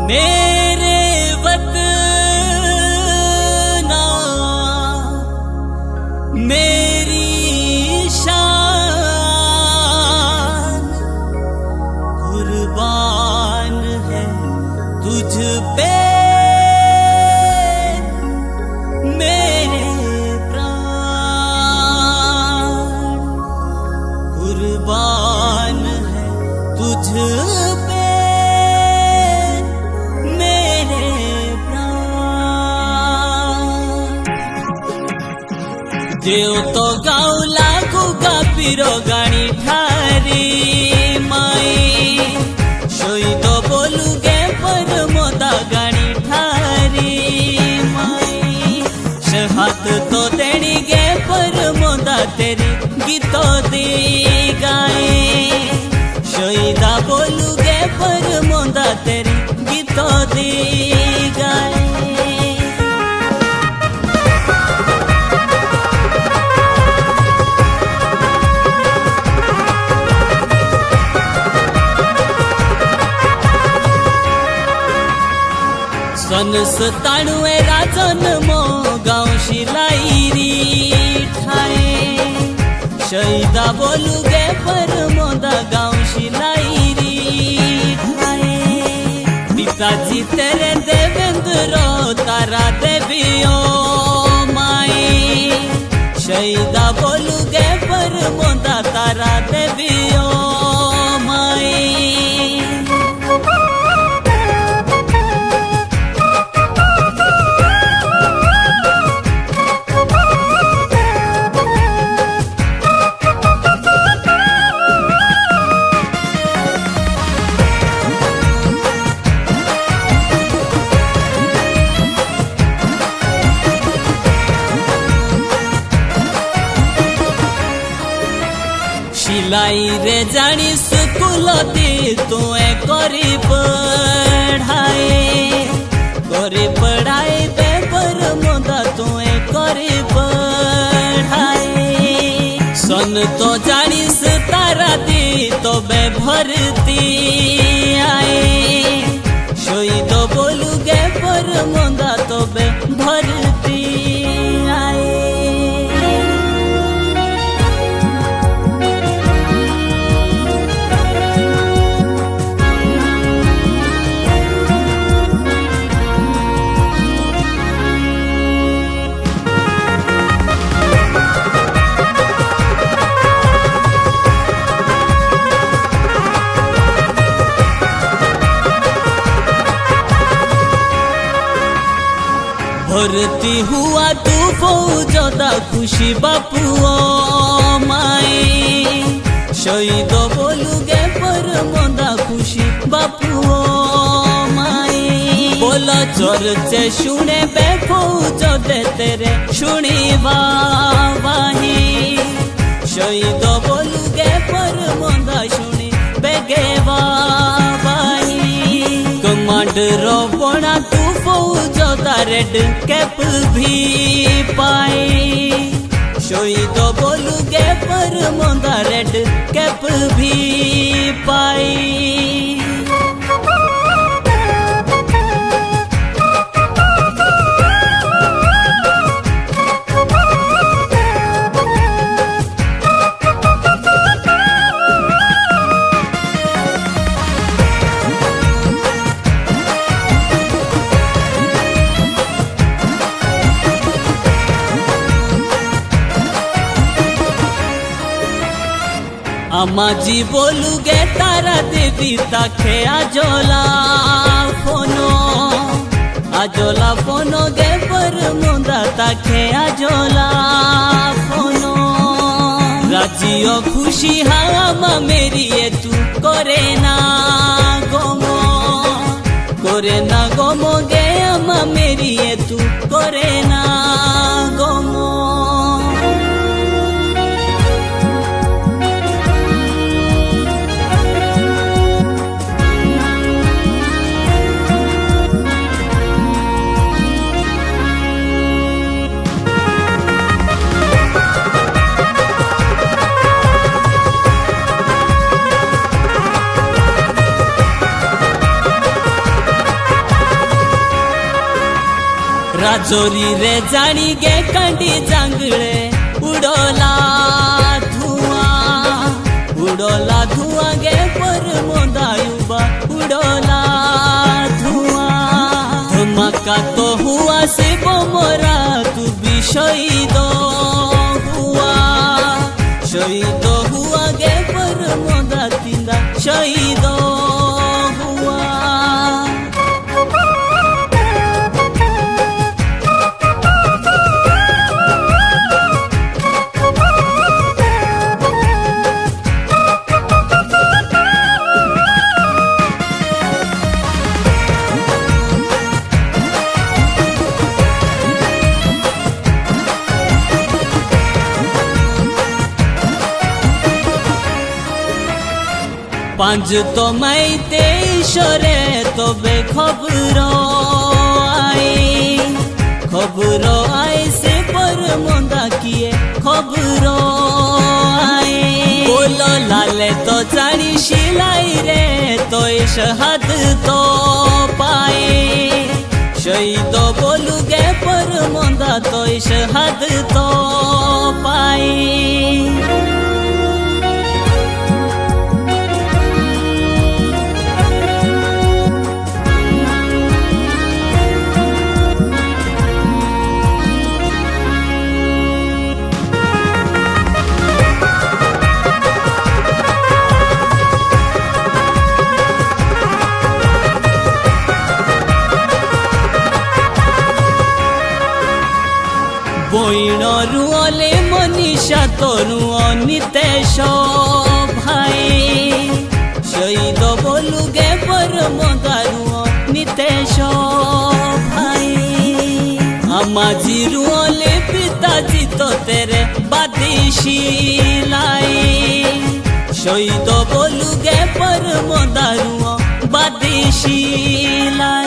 मेरे वतना मेरी शान कुर्बान है तुझ पे मेरे प्राण कुर्बान है तुझ पे देव तो गाऊ लागू गा पिरो गाणी ठारी माई शोई तो बोलू गे पर मोदा गाणी ठारी माई शहात तो तेणी गे पर मोदा तेरी गीतो दी गाए शोईदा बोलू गे पर मोदा तेरी गीतो दी गाए सन 97 राजन मो गाँव शिलाईरी ठाए शहीदा बोलू गे पर मोदा गाँव शिलाईरी ठाए पिताजी तेरे देवेंद्र तारा देवियो माई शहीदा बोलू गे पर मोदा तारा देवियो माई शिलाई रे जानी स्कूल दी तुए करी पढ़ाए पेपर मोदा तुए करी पढ़ाए सन तो जानी तारा दी तो बे भरती आए शोई तो बोलू गे पर मोदा तो बे भरती आए भर्ती हुआ तू फौजदा खुशी बापुओ माई शहीद बोलू गे पर मोदा खुशी बापुओ माई बोला चर्चे शुणे बे फौज दे तेरे शुणी वाही शहीद बोलू गे पर मोदा शुणी बेगे वाही कमांडर बना तू फौज रेड कैप भी पाए शोई तो बोलू गे पर मोदा रेड कैप भी पाए अम्माजी बोलू गे तारा देवी ताखे आजोला फोनो गे पर मोदा ताखे आजोला फोनो राजियो खुशी हामा मेरी ये तू करे ना गोमो गे अम्मा मेरी ये तू करे ना गोमो राजोरी रे जानी गे कंडी जांगले उडोला धुआं गे पर मोदायुबा उडोला धुआं धमाका तो हुआ से मोरा तू भी शहीद हुआ गे पर मोदा तिंदा शहीद हुआ। पांच तो मई तेईशरे तो बेखबर आए से पर मोदा किए खबर आए बोलो लाले तो जानी शिलाई रे तो शहाद तो पाए शहीद बोलू गे पर मोदा तो शहाद तो पाए। বইণ রুলে মনীষা তরু নিতেশ ভাই শহীদ বলুগে পর মদারু নিতেশ ভাই আমাজি রুলে পিতাজি তো তেরে বাদিশিলাই শহীদ বলুগে পর মদারু বাদিশিলাই।